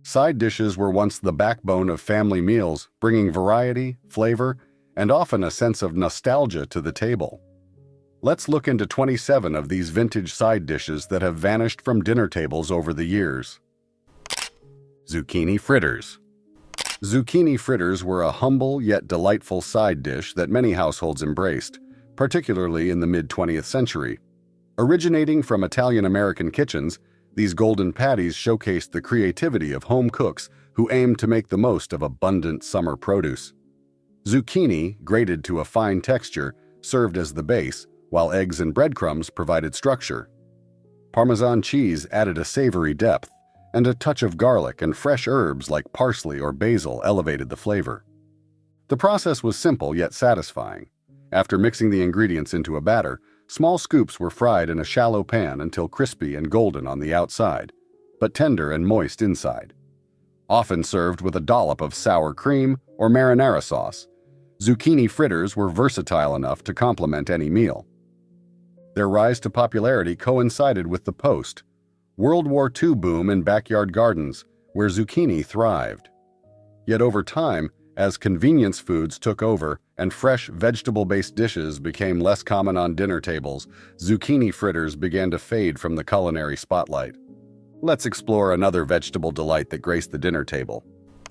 Side dishes were once the backbone of family meals, bringing variety, flavor, and often a sense of nostalgia to the table. Let's look into 27 of these vintage side dishes that have vanished from dinner tables over the years. Zucchini fritters. Zucchini fritters were a humble yet delightful side dish that many households embraced, particularly in the mid-20th century. Originating from Italian-American kitchens, these golden patties showcased the creativity of home cooks who aimed to make the most of abundant summer produce. Zucchini, grated to a fine texture, served as the base, while eggs and breadcrumbs provided structure. Parmesan cheese added a savory depth, and a touch of garlic and fresh herbs like parsley or basil elevated the flavor. The process was simple yet satisfying. After mixing the ingredients into a batter, small scoops were fried in a shallow pan until crispy and golden on the outside, but tender and moist inside. Often served with a dollop of sour cream or marinara sauce, zucchini fritters were versatile enough to complement any meal. Their rise to popularity coincided with the post-World War II boom in backyard gardens, where zucchini thrived. Yet over time, as convenience foods took over and fresh vegetable-based dishes became less common on dinner tables, zucchini fritters began to fade from the culinary spotlight. Let's explore another vegetable delight that graced the dinner table.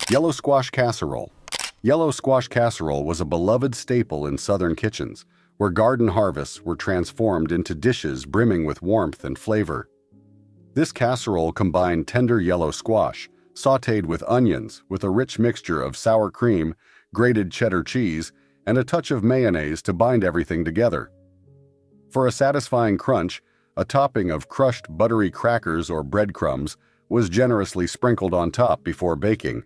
Yellow squash casserole. Yellow squash casserole was a beloved staple in southern kitchens, where garden harvests were transformed into dishes brimming with warmth and flavor. This casserole combined tender yellow squash, sautéed with onions, with a rich mixture of sour cream, grated cheddar cheese, and a touch of mayonnaise to bind everything together. For a satisfying crunch, a topping of crushed buttery crackers or breadcrumbs was generously sprinkled on top before baking.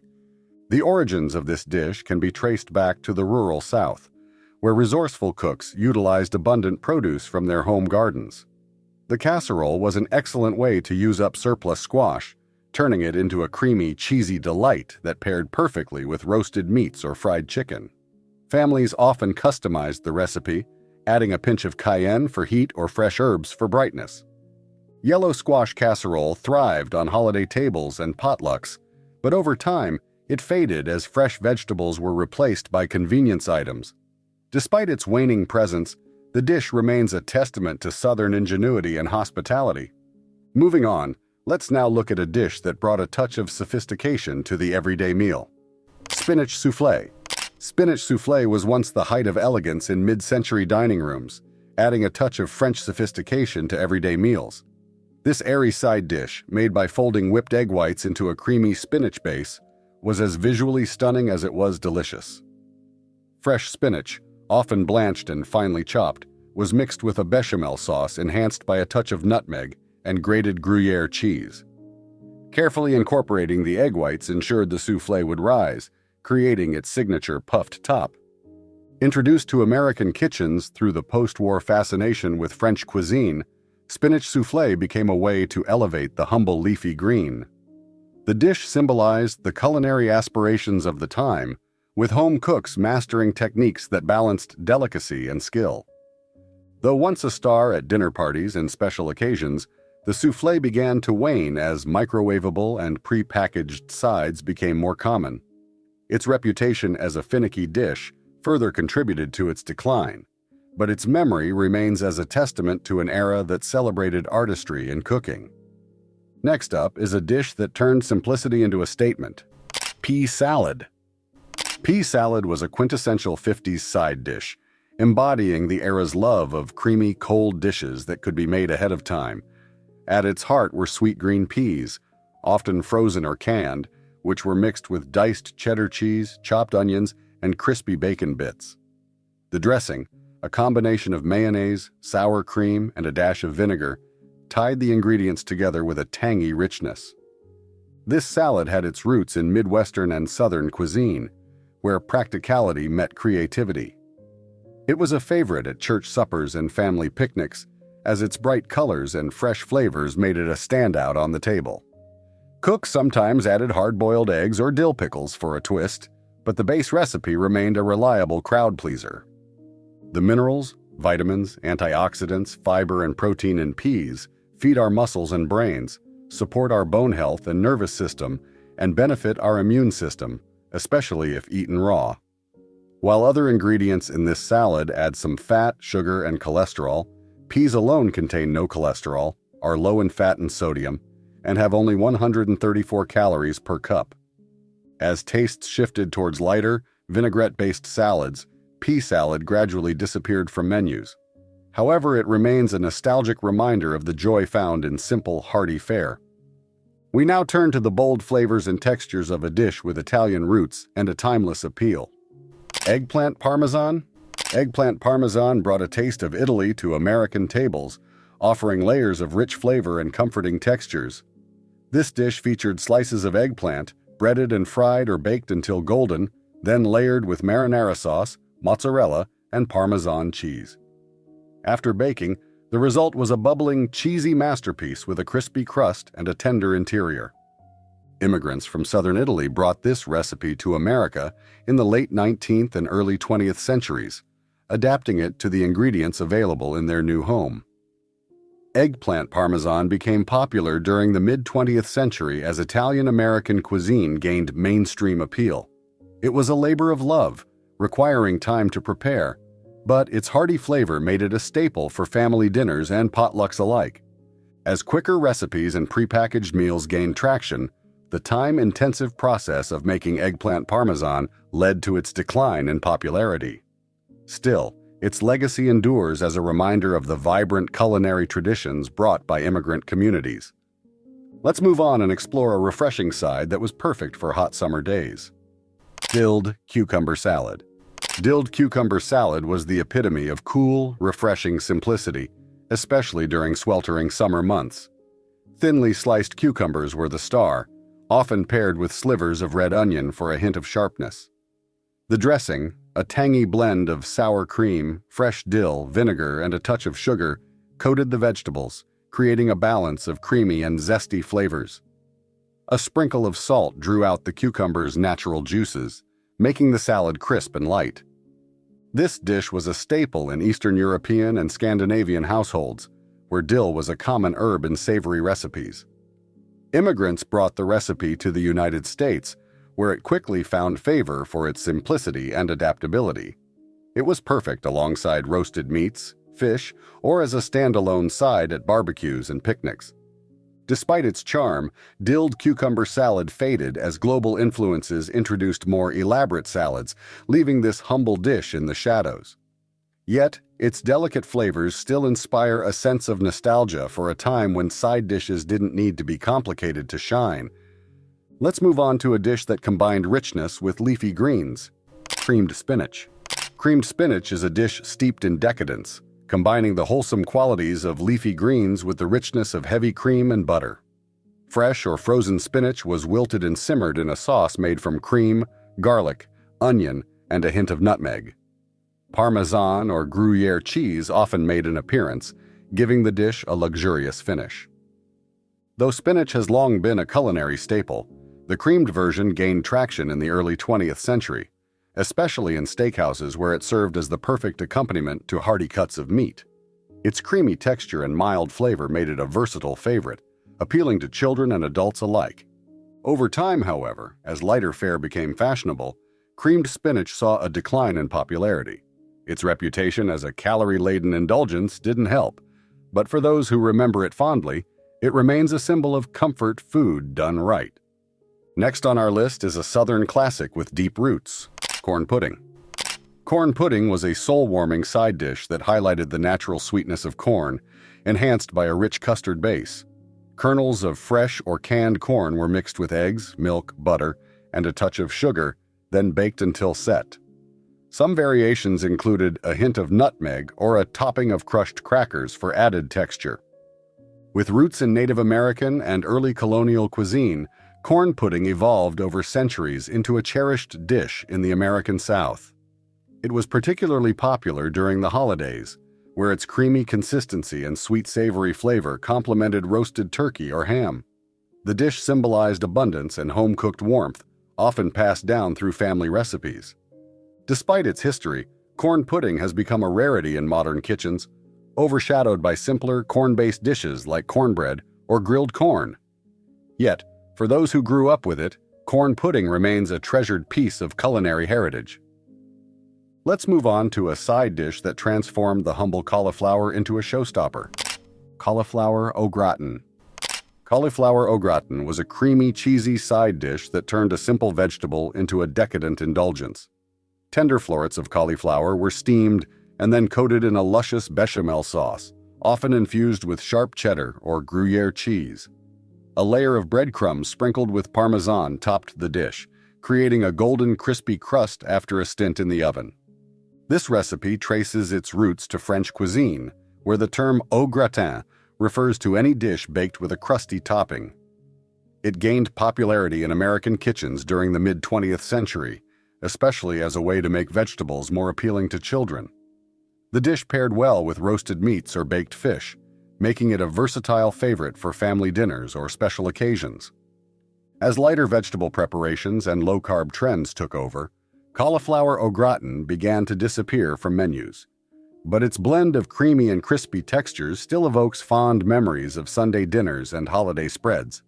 The origins of this dish can be traced back to the rural South, where resourceful cooks utilized abundant produce from their home gardens. The casserole was an excellent way to use up surplus squash, turning it into a creamy, cheesy delight that paired perfectly with roasted meats or fried chicken. Families often customized the recipe, adding a pinch of cayenne for heat or fresh herbs for brightness. Yellow squash casserole thrived on holiday tables and potlucks, but over time, it faded as fresh vegetables were replaced by convenience items. Despite its waning presence, the dish remains a testament to Southern ingenuity and hospitality. Moving on, let's now look at a dish that brought a touch of sophistication to the everyday meal. Spinach soufflé. Spinach soufflé was once the height of elegance in mid-century dining rooms, adding a touch of French sophistication to everyday meals. This airy side dish, made by folding whipped egg whites into a creamy spinach base, was as visually stunning as it was delicious. Fresh spinach, often blanched and finely chopped, was mixed with a bechamel sauce enhanced by a touch of nutmeg and grated Gruyere cheese. Carefully incorporating the egg whites ensured the soufflé would rise, creating its signature puffed top. Introduced to American kitchens through the post-war fascination with French cuisine, spinach soufflé became a way to elevate the humble leafy green. The dish symbolized the culinary aspirations of the time, with home cooks mastering techniques that balanced delicacy and skill. Though once a star at dinner parties and special occasions, the soufflé began to wane as microwavable and pre-packaged sides became more common. Its reputation as a finicky dish further contributed to its decline, but its memory remains as a testament to an era that celebrated artistry in cooking. Next up is a dish that turned simplicity into a statement: pea salad. Pea salad was a quintessential 50s side dish, embodying the era's love of creamy, cold dishes that could be made ahead of time. At its heart were sweet green peas, often frozen or canned, which were mixed with diced cheddar cheese, chopped onions, and crispy bacon bits. The dressing, a combination of mayonnaise, sour cream, and a dash of vinegar, tied the ingredients together with a tangy richness. This salad had its roots in Midwestern and Southern cuisine, where practicality met creativity. It was a favorite at church suppers and family picnics, as its bright colors and fresh flavors made it a standout on the table. Cooks sometimes added hard-boiled eggs or dill pickles for a twist, but the base recipe remained a reliable crowd pleaser. The minerals, vitamins, antioxidants, fiber, and protein in peas feed our muscles and brains, support our bone health and nervous system, and benefit our immune system, especially if eaten raw. While other ingredients in this salad add some fat, sugar, and cholesterol, peas alone contain no cholesterol, are low in fat and sodium, and have only 134 calories per cup. As tastes shifted towards lighter, vinaigrette-based salads, pea salad gradually disappeared from menus. However, it remains a nostalgic reminder of the joy found in simple, hearty fare. We now turn to the bold flavors and textures of a dish with Italian roots and a timeless appeal. Eggplant parmesan? Eggplant parmesan brought a taste of Italy to American tables, offering layers of rich flavor and comforting textures. This dish featured slices of eggplant, breaded and fried or baked until golden, then layered with marinara sauce, mozzarella, and Parmesan cheese. After baking, the result was a bubbling, cheesy masterpiece with a crispy crust and a tender interior. Immigrants from southern Italy brought this recipe to America in the late 19th and early 20th centuries, adapting it to the ingredients available in their new home. Eggplant parmesan became popular during the mid-20th century as Italian-American cuisine gained mainstream appeal. It was a labor of love, requiring time to prepare, but its hearty flavor made it a staple for family dinners and potlucks alike. As quicker recipes and prepackaged meals gained traction, the time-intensive process of making eggplant parmesan led to its decline in popularity. Still, its legacy endures as a reminder of the vibrant culinary traditions brought by immigrant communities. Let's move on and explore a refreshing side that was perfect for hot summer days. Dilled cucumber salad. Dilled cucumber salad was the epitome of cool, refreshing simplicity, especially during sweltering summer months. Thinly sliced cucumbers were the star, often paired with slivers of red onion for a hint of sharpness. The dressing, a tangy blend of sour cream, fresh dill, vinegar, and a touch of sugar, coated the vegetables, creating a balance of creamy and zesty flavors. A sprinkle of salt drew out the cucumber's natural juices, making the salad crisp and light. This dish was a staple in Eastern European and Scandinavian households, where dill was a common herb in savory recipes. Immigrants brought the recipe to the United States, where it quickly found favor for its simplicity and adaptability. It was perfect alongside roasted meats, fish, or as a standalone side at barbecues and picnics. Despite its charm, dilled cucumber salad faded as global influences introduced more elaborate salads, leaving this humble dish in the shadows. Yet, its delicate flavors still inspire a sense of nostalgia for a time when side dishes didn't need to be complicated to shine. Let's move on to a dish that combined richness with leafy greens. Creamed spinach. Creamed spinach is a dish steeped in decadence, combining the wholesome qualities of leafy greens with the richness of heavy cream and butter. Fresh or frozen spinach was wilted and simmered in a sauce made from cream, garlic, onion, and a hint of nutmeg. Parmesan or Gruyere cheese often made an appearance, giving the dish a luxurious finish. Though spinach has long been a culinary staple, the creamed version gained traction in the early 20th century, especially in steakhouses where it served as the perfect accompaniment to hearty cuts of meat. Its creamy texture and mild flavor made it a versatile favorite, appealing to children and adults alike. Over time, however, as lighter fare became fashionable, creamed spinach saw a decline in popularity. Its reputation as a calorie-laden indulgence didn't help, but for those who remember it fondly, it remains a symbol of comfort food done right. Next on our list is a Southern classic with deep roots: corn pudding. Corn pudding was a soul-warming side dish that highlighted the natural sweetness of corn, enhanced by a rich custard base. Kernels of fresh or canned corn were mixed with eggs, milk, butter, and a touch of sugar, then baked until set. Some variations included a hint of nutmeg or a topping of crushed crackers for added texture. With roots in Native American and early colonial cuisine, corn pudding evolved over centuries into a cherished dish in the American South. It was particularly popular during the holidays, where its creamy consistency and sweet savory flavor complemented roasted turkey or ham. The dish symbolized abundance and home-cooked warmth, often passed down through family recipes. Despite its history, corn pudding has become a rarity in modern kitchens, overshadowed by simpler corn-based dishes like cornbread or grilled corn. Yet, for those who grew up with it, corn pudding remains a treasured piece of culinary heritage. Let's move on to a side dish that transformed the humble cauliflower into a showstopper: cauliflower au gratin. Cauliflower au gratin was a creamy, cheesy side dish that turned a simple vegetable into a decadent indulgence. Tender florets of cauliflower were steamed and then coated in a luscious bechamel sauce, often infused with sharp cheddar or Gruyere cheese. A layer of breadcrumbs sprinkled with parmesan topped the dish, creating a golden, crispy crust after a stint in the oven. This recipe traces its roots to French cuisine, where the term au gratin refers to any dish baked with a crusty topping. It gained popularity in American kitchens during the mid-20th century, especially as a way to make vegetables more appealing to children. The dish paired well with roasted meats or baked fish, making it a versatile favorite for family dinners or special occasions. As lighter vegetable preparations and low-carb trends took over, cauliflower au gratin began to disappear from menus. But its blend of creamy and crispy textures still evokes fond memories of Sunday dinners and holiday spreads.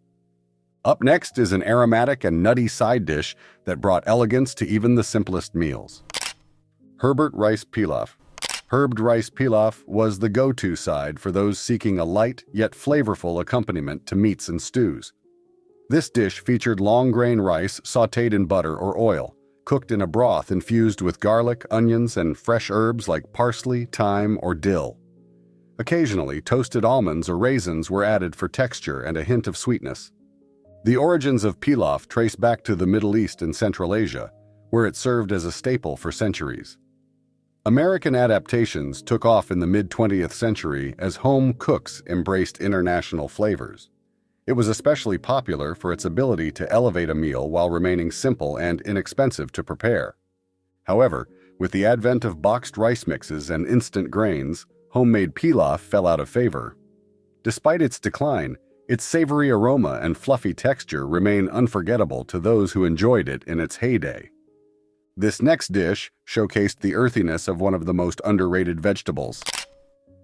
Up next is an aromatic and nutty side dish that brought elegance to even the simplest meals: Herbert rice pilaf. Herbed rice pilaf was the go-to side for those seeking a light yet flavorful accompaniment to meats and stews. This dish featured long-grain rice sautéed in butter or oil, cooked in a broth infused with garlic, onions, and fresh herbs like parsley, thyme, or dill. Occasionally, toasted almonds or raisins were added for texture and a hint of sweetness. The origins of pilaf trace back to the Middle East and Central Asia, where it served as a staple for centuries. American adaptations took off in the mid-20th century as home cooks embraced international flavors. It was especially popular for its ability to elevate a meal while remaining simple and inexpensive to prepare. However, with the advent of boxed rice mixes and instant grains, homemade pilaf fell out of favor. Despite its decline, its savory aroma and fluffy texture remain unforgettable to those who enjoyed it in its heyday. This next dish showcased the earthiness of one of the most underrated vegetables: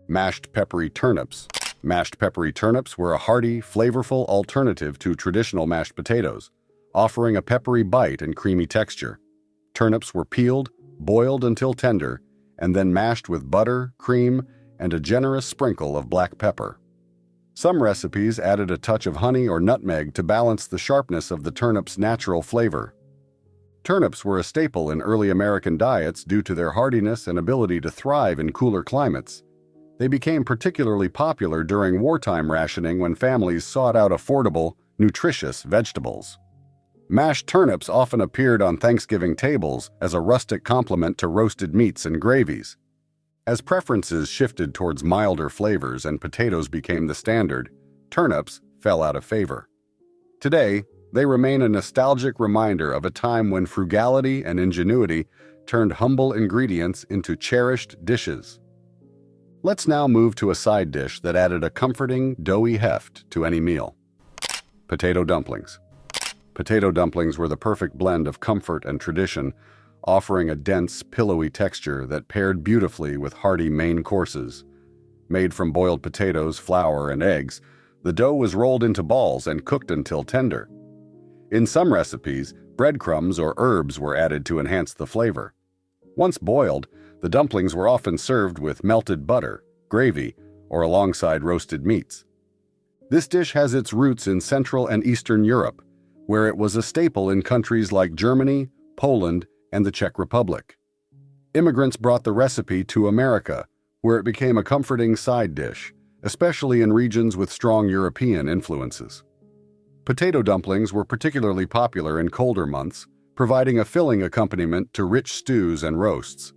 mashed peppery turnips. Mashed peppery turnips were a hearty, flavorful alternative to traditional mashed potatoes, offering a peppery bite and creamy texture. Turnips were peeled, boiled until tender, and then mashed with butter, cream, and a generous sprinkle of black pepper. Some recipes added a touch of honey or nutmeg to balance the sharpness of the turnip's natural flavor. Turnips were a staple in early American diets due to their hardiness and ability to thrive in cooler climates. They became particularly popular during wartime rationing when families sought out affordable, nutritious vegetables. Mashed turnips often appeared on Thanksgiving tables as a rustic complement to roasted meats and gravies. As preferences shifted towards milder flavors and potatoes became the standard, turnips fell out of favor. Today, they remain a nostalgic reminder of a time when frugality and ingenuity turned humble ingredients into cherished dishes. Let's now move to a side dish that added a comforting, doughy heft to any meal: potato dumplings. Potato dumplings were the perfect blend of comfort and tradition, offering a dense, pillowy texture that paired beautifully with hearty main courses. Made from boiled potatoes, flour, and eggs, the dough was rolled into balls and cooked until tender. In some recipes, breadcrumbs or herbs were added to enhance the flavor. Once boiled, the dumplings were often served with melted butter, gravy, or alongside roasted meats. This dish has its roots in Central and Eastern Europe, where it was a staple in countries like Germany, Poland, and the Czech Republic. Immigrants brought the recipe to America, where it became a comforting side dish, especially in regions with strong European influences. Potato dumplings were particularly popular in colder months, providing a filling accompaniment to rich stews and roasts.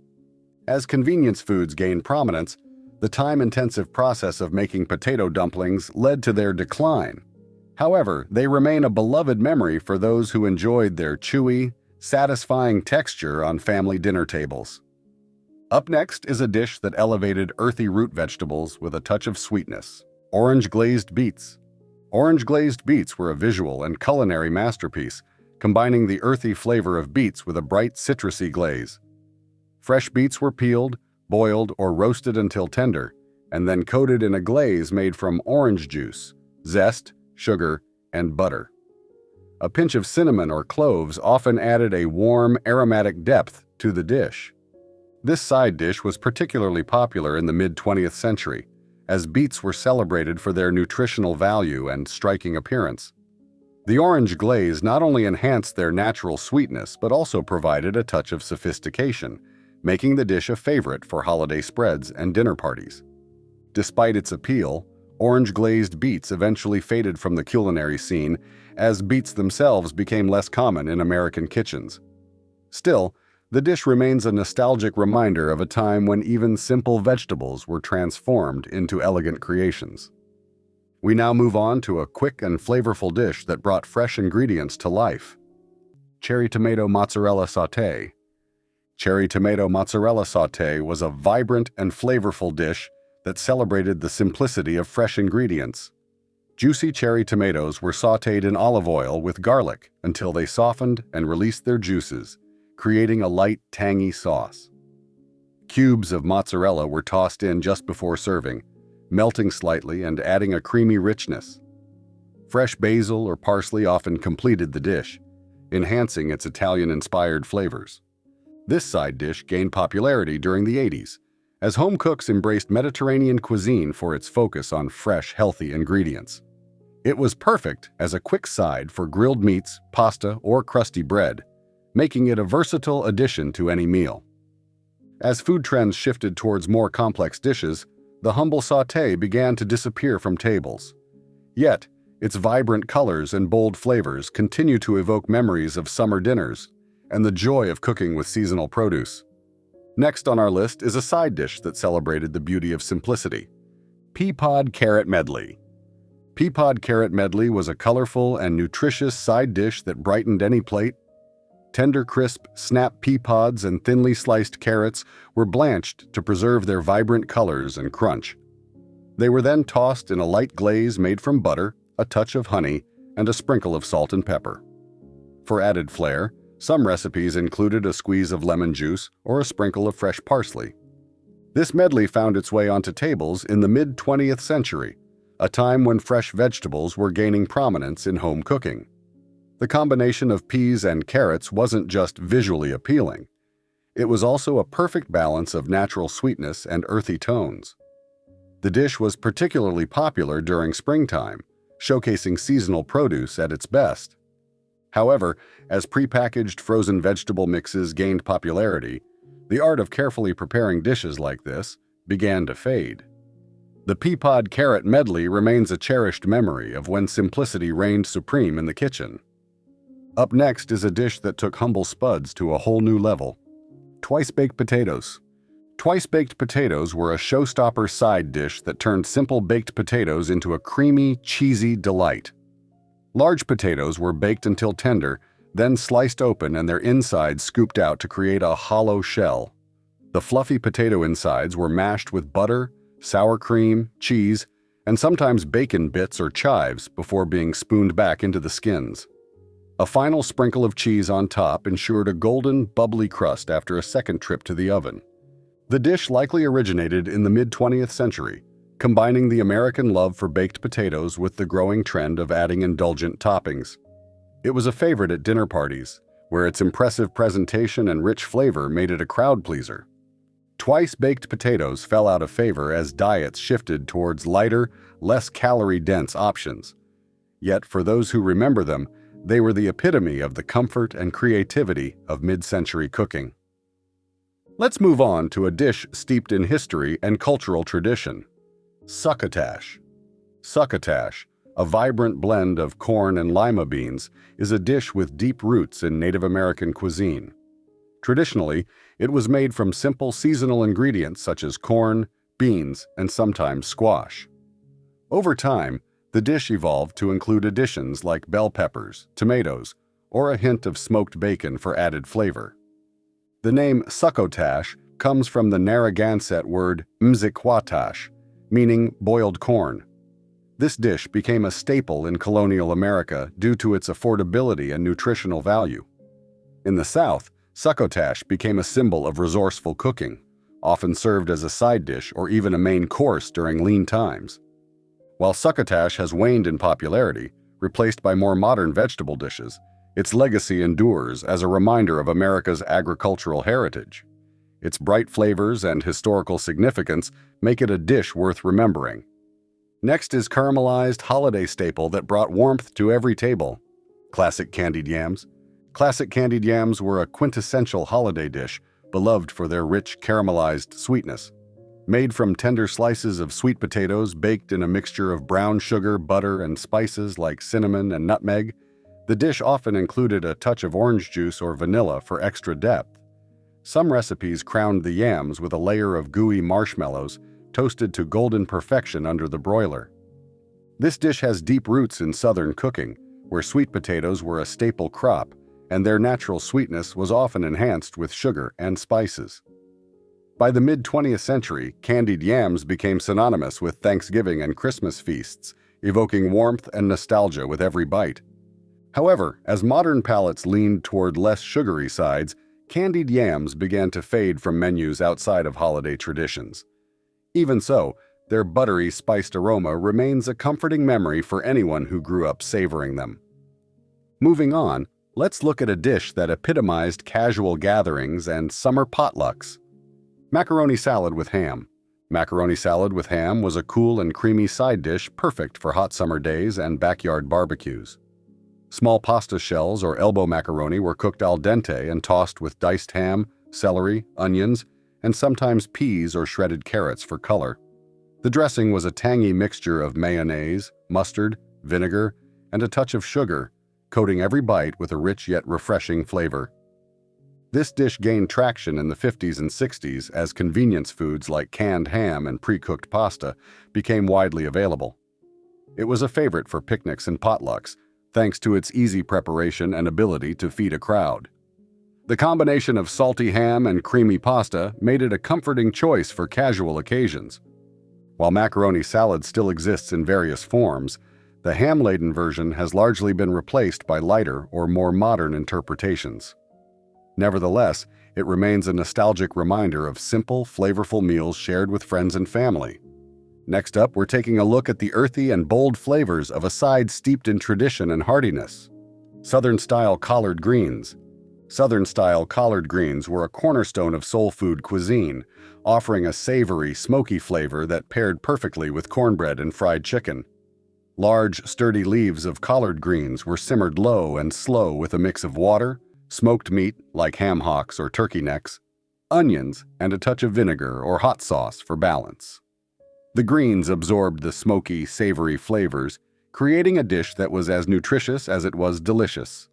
As convenience foods gained prominence, the time-intensive process of making potato dumplings led to their decline. However, they remain a beloved memory for those who enjoyed their chewy, satisfying texture on family dinner tables. Up next is a dish that elevated earthy root vegetables with a touch of sweetness: orange glazed beets. Orange glazed beets were a visual and culinary masterpiece, combining the earthy flavor of beets with a bright citrusy glaze. Fresh beets were peeled, boiled, or roasted until tender, and then coated in a glaze made from orange juice, zest, sugar, and butter. A pinch of cinnamon or cloves often added a warm, aromatic depth to the dish. This side dish was particularly popular in the mid-20th century, as beets were celebrated for their nutritional value and striking appearance. The orange glaze not only enhanced their natural sweetness but also provided a touch of sophistication, making the dish a favorite for holiday spreads and dinner parties. Despite its appeal, orange-glazed beets eventually faded from the culinary scene as beets themselves became less common in American kitchens. Still, the dish remains a nostalgic reminder of a time when even simple vegetables were transformed into elegant creations. We now move on to a quick and flavorful dish that brought fresh ingredients to life: cherry tomato mozzarella sauté. Cherry tomato mozzarella sauté was a vibrant and flavorful dish that celebrated the simplicity of fresh ingredients. Juicy cherry tomatoes were sautéed in olive oil with garlic until they softened and released their juices, creating a light, tangy sauce. Cubes of mozzarella were tossed in just before serving, melting slightly and adding a creamy richness. Fresh basil or parsley often completed the dish, enhancing its Italian-inspired flavors. This side dish gained popularity during the 80s, as home cooks embraced Mediterranean cuisine for its focus on fresh, healthy ingredients. It was perfect as a quick side for grilled meats, pasta, or crusty bread, making it a versatile addition to any meal. As food trends shifted towards more complex dishes, the humble sauté began to disappear from tables. Yet, its vibrant colors and bold flavors continue to evoke memories of summer dinners and the joy of cooking with seasonal produce. Next on our list is a side dish that celebrated the beauty of simplicity: pea pod carrot medley. Pea pod carrot medley was a colorful and nutritious side dish that brightened any plate. Tender, crisp, snap pea pods and thinly sliced carrots were blanched to preserve their vibrant colors and crunch. They were then tossed in a light glaze made from butter, a touch of honey, and a sprinkle of salt and pepper. For added flair, some recipes included a squeeze of lemon juice or a sprinkle of fresh parsley. This medley found its way onto tables in the mid-20th century, a time when fresh vegetables were gaining prominence in home cooking. The combination of peas and carrots wasn't just visually appealing. It was also a perfect balance of natural sweetness and earthy tones. The dish was particularly popular during springtime, showcasing seasonal produce at its best. However, as prepackaged frozen vegetable mixes gained popularity, the art of carefully preparing dishes like this began to fade. The pea pod carrot medley remains a cherished memory of when simplicity reigned supreme in the kitchen. Up next is a dish that took humble spuds to a whole new level: twice-baked potatoes. Twice-baked potatoes were a showstopper side dish that turned simple baked potatoes into a creamy, cheesy delight. Large potatoes were baked until tender, then sliced open and their insides scooped out to create a hollow shell. The fluffy potato insides were mashed with butter, sour cream, cheese, and sometimes bacon bits or chives before being spooned back into the skins. A final sprinkle of cheese on top ensured a golden, bubbly crust after a second trip to the oven. The dish likely originated in the mid-20th century, combining the American love for baked potatoes with the growing trend of adding indulgent toppings. It was a favorite at dinner parties, where its impressive presentation and rich flavor made it a crowd pleaser. Twice-baked potatoes fell out of favor as diets shifted towards lighter, less calorie-dense options. Yet for those who remember them, they were the epitome of the comfort and creativity of mid-century cooking. Let's move on to a dish steeped in history and cultural tradition: succotash. Succotash, a vibrant blend of corn and lima beans, is a dish with deep roots in Native American cuisine. Traditionally, it was made from simple seasonal ingredients such as corn, beans, and sometimes squash. Over time, the dish evolved to include additions like bell peppers, tomatoes, or a hint of smoked bacon for added flavor. The name succotash comes from the Narragansett word mzikwatash, meaning boiled corn. This dish became a staple in colonial America due to its affordability and nutritional value. In the South, succotash became a symbol of resourceful cooking, often served as a side dish or even a main course during lean times. While succotash has waned in popularity, replaced by more modern vegetable dishes, its legacy endures as a reminder of America's agricultural heritage. Its bright flavors and historical significance make it a dish worth remembering. Next is caramelized holiday staple that brought warmth to every table: classic candied yams. Classic candied yams were a quintessential holiday dish, beloved for their rich caramelized sweetness. Made from tender slices of sweet potatoes baked in a mixture of brown sugar, butter, and spices like cinnamon and nutmeg, the dish often included a touch of orange juice or vanilla for extra depth. Some recipes crowned the yams with a layer of gooey marshmallows toasted to golden perfection under the broiler. This dish has deep roots in Southern cooking, where sweet potatoes were a staple crop, and their natural sweetness was often enhanced with sugar and spices. By the mid-20th century, candied yams became synonymous with Thanksgiving and Christmas feasts, evoking warmth and nostalgia with every bite. However, as modern palates leaned toward less sugary sides, candied yams began to fade from menus outside of holiday traditions. Even so, their buttery, spiced aroma remains a comforting memory for anyone who grew up savoring them. Moving on, let's look at a dish that epitomized casual gatherings and summer potlucks: macaroni salad with ham. Macaroni salad with ham was a cool and creamy side dish perfect for hot summer days and backyard barbecues. Small pasta shells or elbow macaroni were cooked al dente and tossed with diced ham, celery, onions, and sometimes peas or shredded carrots for color. The dressing was a tangy mixture of mayonnaise, mustard, vinegar, and a touch of sugar, coating every bite with a rich yet refreshing flavor. This dish gained traction in the 50s and 60s as convenience foods like canned ham and pre-cooked pasta became widely available. It was a favorite for picnics and potlucks, thanks to its easy preparation and ability to feed a crowd. The combination of salty ham and creamy pasta made it a comforting choice for casual occasions. While macaroni salad still exists in various forms, the ham-laden version has largely been replaced by lighter or more modern interpretations. Nevertheless, it remains a nostalgic reminder of simple, flavorful meals shared with friends and family. Next up, we're taking a look at the earthy and bold flavors of a side steeped in tradition and heartiness: Southern-style collard greens. Southern-style collard greens were a cornerstone of soul food cuisine, offering a savory, smoky flavor that paired perfectly with cornbread and fried chicken. Large, sturdy leaves of collard greens were simmered low and slow with a mix of water, smoked meat like ham hocks or turkey necks, onions, and a touch of vinegar or hot sauce for balance. The greens absorbed the smoky, savory flavors, creating a dish that was as nutritious as it was delicious.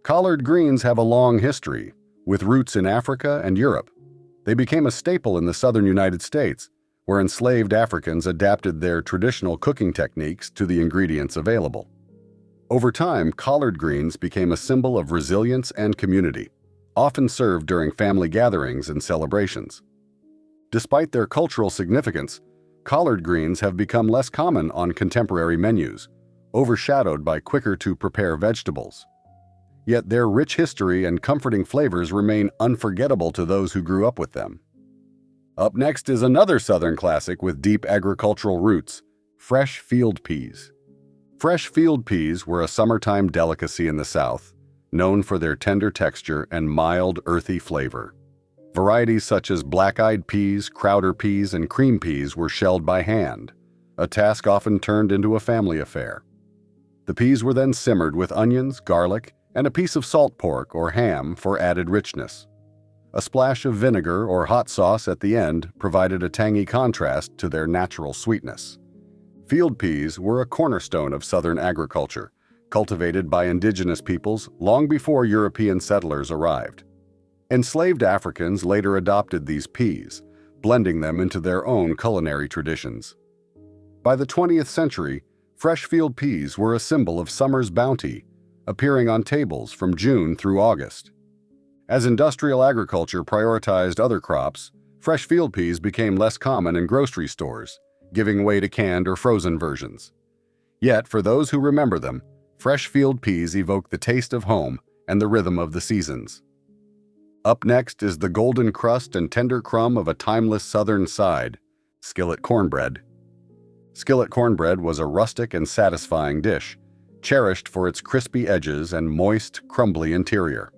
Collard greens have a long history, with roots in Africa and Europe. They became a staple in the southern United States, where enslaved Africans adapted their traditional cooking techniques to the ingredients available. Over time, collard greens became a symbol of resilience and community, often served during family gatherings and celebrations. Despite their cultural significance, collard greens have become less common on contemporary menus, overshadowed by quicker-to-prepare vegetables. Yet their rich history and comforting flavors remain unforgettable to those who grew up with them. Up next is another Southern classic with deep agricultural roots: fresh field peas. Fresh field peas were a summertime delicacy in the South, known for their tender texture and mild, earthy flavor. Varieties such as black-eyed peas, Crowder peas, and cream peas were shelled by hand, a task often turned into a family affair. The peas were then simmered with onions, garlic, and a piece of salt pork or ham for added richness. A splash of vinegar or hot sauce at the end provided a tangy contrast to their natural sweetness. Field peas were a cornerstone of Southern agriculture, cultivated by indigenous peoples long before European settlers arrived. Enslaved Africans later adopted these peas, blending them into their own culinary traditions. By the 20th century, fresh field peas were a symbol of summer's bounty, appearing on tables from June through August. As industrial agriculture prioritized other crops, fresh field peas became less common in grocery stores, giving way to canned or frozen versions. Yet, for those who remember them, fresh field peas evoke the taste of home and the rhythm of the seasons. Up next is the golden crust and tender crumb of a timeless Southern side: skillet cornbread. Skillet cornbread was a rustic and satisfying dish, cherished for its crispy edges and moist, crumbly interior.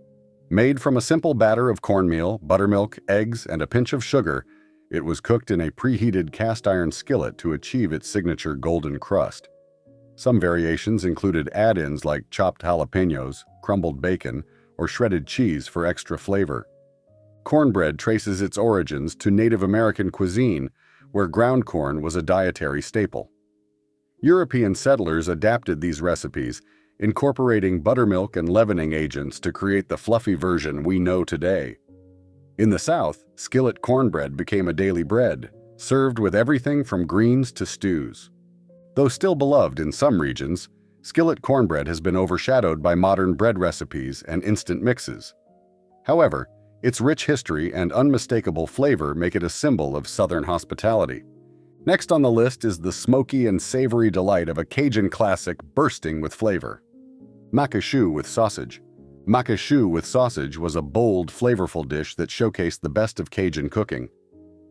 Made from a simple batter of cornmeal, buttermilk, eggs, and a pinch of sugar, it was cooked in a preheated cast iron skillet to achieve its signature golden crust. Some variations included add-ins like chopped jalapenos, crumbled bacon, or shredded cheese for extra flavor. Cornbread traces its origins to Native American cuisine, where ground corn was a dietary staple. European settlers adapted these recipes, incorporating buttermilk and leavening agents to create the fluffy version we know today. In the South, skillet cornbread became a daily bread, served with everything from greens to stews. Though still beloved in some regions, skillet cornbread has been overshadowed by modern bread recipes and instant mixes. However, its rich history and unmistakable flavor make it a symbol of Southern hospitality. Next on the list is the smoky and savory delight of a Cajun classic bursting with flavor. Mac à choux with sausage. Mac à choux with sausage was a bold, flavorful dish that showcased the best of Cajun cooking.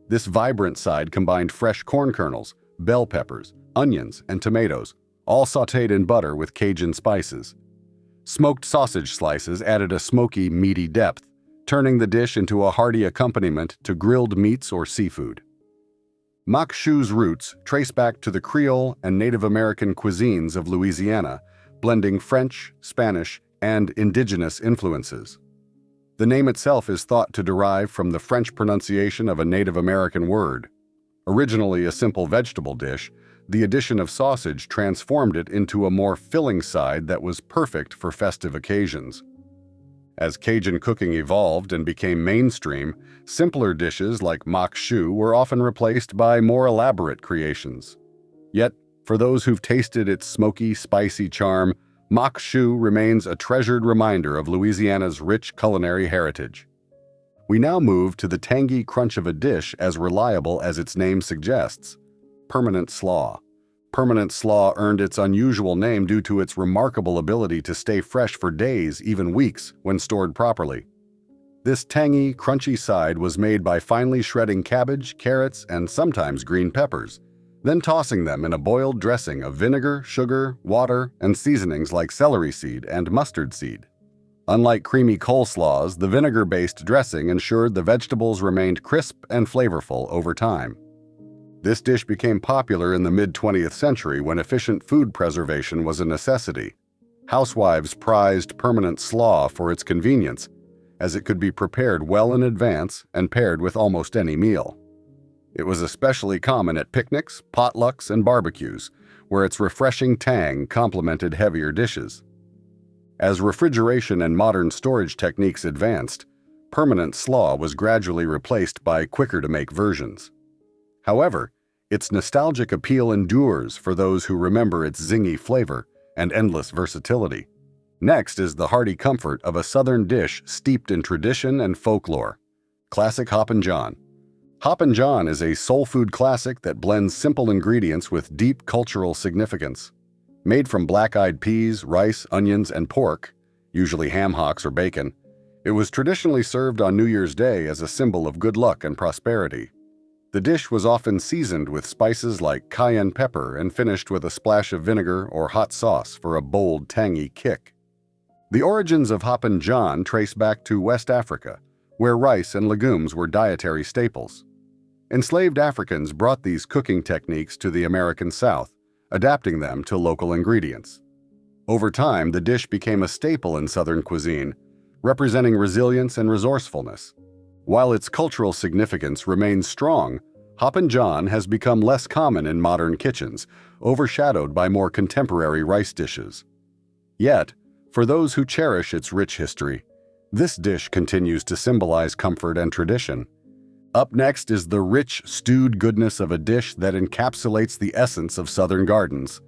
This vibrant side combined fresh corn kernels, bell peppers, onions, and tomatoes, all sautéed in butter with Cajun spices. Smoked sausage slices added a smoky, meaty depth, turning the dish into a hearty accompaniment to grilled meats or seafood. Mac choux's roots trace back to the Creole and Native American cuisines of Louisiana, blending French, Spanish, and indigenous influences. The name itself is thought to derive from the French pronunciation of a Native American word. Originally a simple vegetable dish, the addition of sausage transformed it into a more filling side that was perfect for festive occasions. As Cajun cooking evolved and became mainstream, simpler dishes like mac choux were often replaced by more elaborate creations. Yet, for those who've tasted its smoky, spicy charm, mac choux remains a treasured reminder of Louisiana's rich culinary heritage. We now move to the tangy crunch of a dish as reliable as its name suggests: permanent slaw. Permanent slaw earned its unusual name due to its remarkable ability to stay fresh for days, even weeks, when stored properly. This tangy, crunchy side was made by finely shredding cabbage, carrots, and sometimes green peppers, then tossing them in a boiled dressing of vinegar, sugar, water, and seasonings like celery seed and mustard seed. Unlike creamy coleslaws, the vinegar-based dressing ensured the vegetables remained crisp and flavorful over time. This dish became popular in the mid-20th century when efficient food preservation was a necessity. Housewives prized permanent slaw for its convenience, as it could be prepared well in advance and paired with almost any meal. It was especially common at picnics, potlucks, and barbecues, where its refreshing tang complemented heavier dishes. As refrigeration and modern storage techniques advanced, permanent slaw was gradually replaced by quicker-to-make versions. However, its nostalgic appeal endures for those who remember its zingy flavor and endless versatility. Next is the hearty comfort of a Southern dish steeped in tradition and folklore: classic Hoppin' John. Hoppin' John is a soul food classic that blends simple ingredients with deep cultural significance. Made from black-eyed peas, rice, onions, and pork, usually ham hocks or bacon, it was traditionally served on New Year's Day as a symbol of good luck and prosperity. The dish was often seasoned with spices like cayenne pepper and finished with a splash of vinegar or hot sauce for a bold, tangy kick. The origins of Hoppin' John trace back to West Africa, where rice and legumes were dietary staples. Enslaved Africans brought these cooking techniques to the American South, adapting them to local ingredients. Over time, the dish became a staple in Southern cuisine, representing resilience and resourcefulness. While its cultural significance remains strong, Hoppin' John has become less common in modern kitchens, overshadowed by more contemporary rice dishes. Yet, for those who cherish its rich history, this dish continues to symbolize comfort and tradition. Up next is the rich, stewed goodness of a dish that encapsulates the essence of Southern gardens: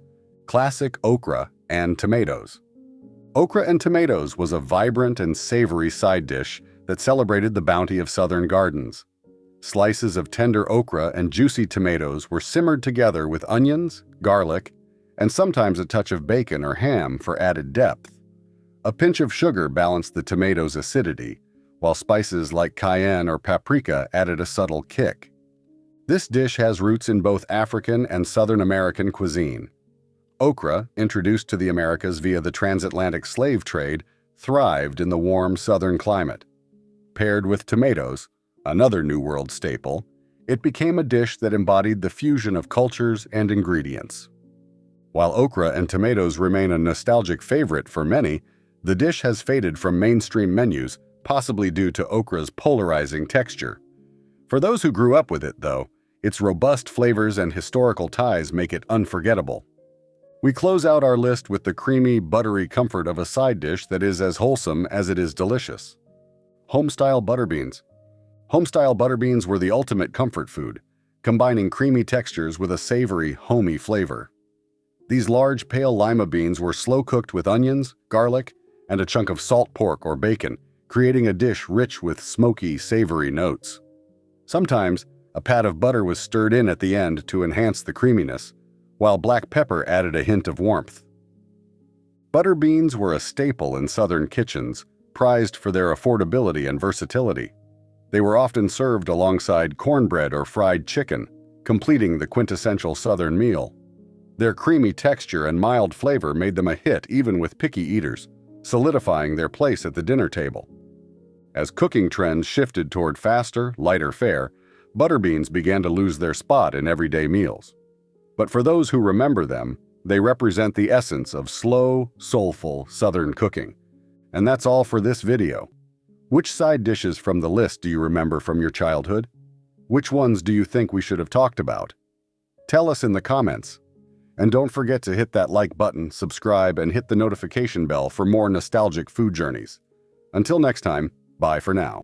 classic okra and tomatoes. Okra and tomatoes was a vibrant and savory side dish that celebrated the bounty of Southern gardens. Slices of tender okra and juicy tomatoes were simmered together with onions, garlic, and sometimes a touch of bacon or ham for added depth. A pinch of sugar balanced the tomatoes' acidity, while spices like cayenne or paprika added a subtle kick. This dish has roots in both African and Southern American cuisine. Okra, introduced to the Americas via the transatlantic slave trade, thrived in the warm southern climate. Paired with tomatoes, another New World staple, it became a dish that embodied the fusion of cultures and ingredients. While okra and tomatoes remain a nostalgic favorite for many, the dish has faded from mainstream menus, possibly due to okra's polarizing texture. For those who grew up with it, though, its robust flavors and historical ties make it unforgettable. We close out our list with the creamy, buttery comfort of a side dish that is as wholesome as it is delicious. Homestyle butter beans. Homestyle butter beans were the ultimate comfort food, combining creamy textures with a savory, homey flavor. These large, pale lima beans were slow-cooked with onions, garlic, and a chunk of salt pork or bacon, creating a dish rich with smoky, savory notes. Sometimes, a pat of butter was stirred in at the end to enhance the creaminess, while black pepper added a hint of warmth. Butter beans were a staple in Southern kitchens, prized for their affordability and versatility. They were often served alongside cornbread or fried chicken, completing the quintessential Southern meal. Their creamy texture and mild flavor made them a hit even with picky eaters, solidifying their place at the dinner table. As cooking trends shifted toward faster, lighter fare, butter beans began to lose their spot in everyday meals. But for those who remember them, they represent the essence of slow, soulful Southern cooking. And that's all for this video. Which side dishes from the list do you remember from your childhood? Which ones do you think we should have talked about? Tell us in the comments. And don't forget to hit that like button, subscribe, and hit the notification bell for more nostalgic food journeys. Until next time, bye for now.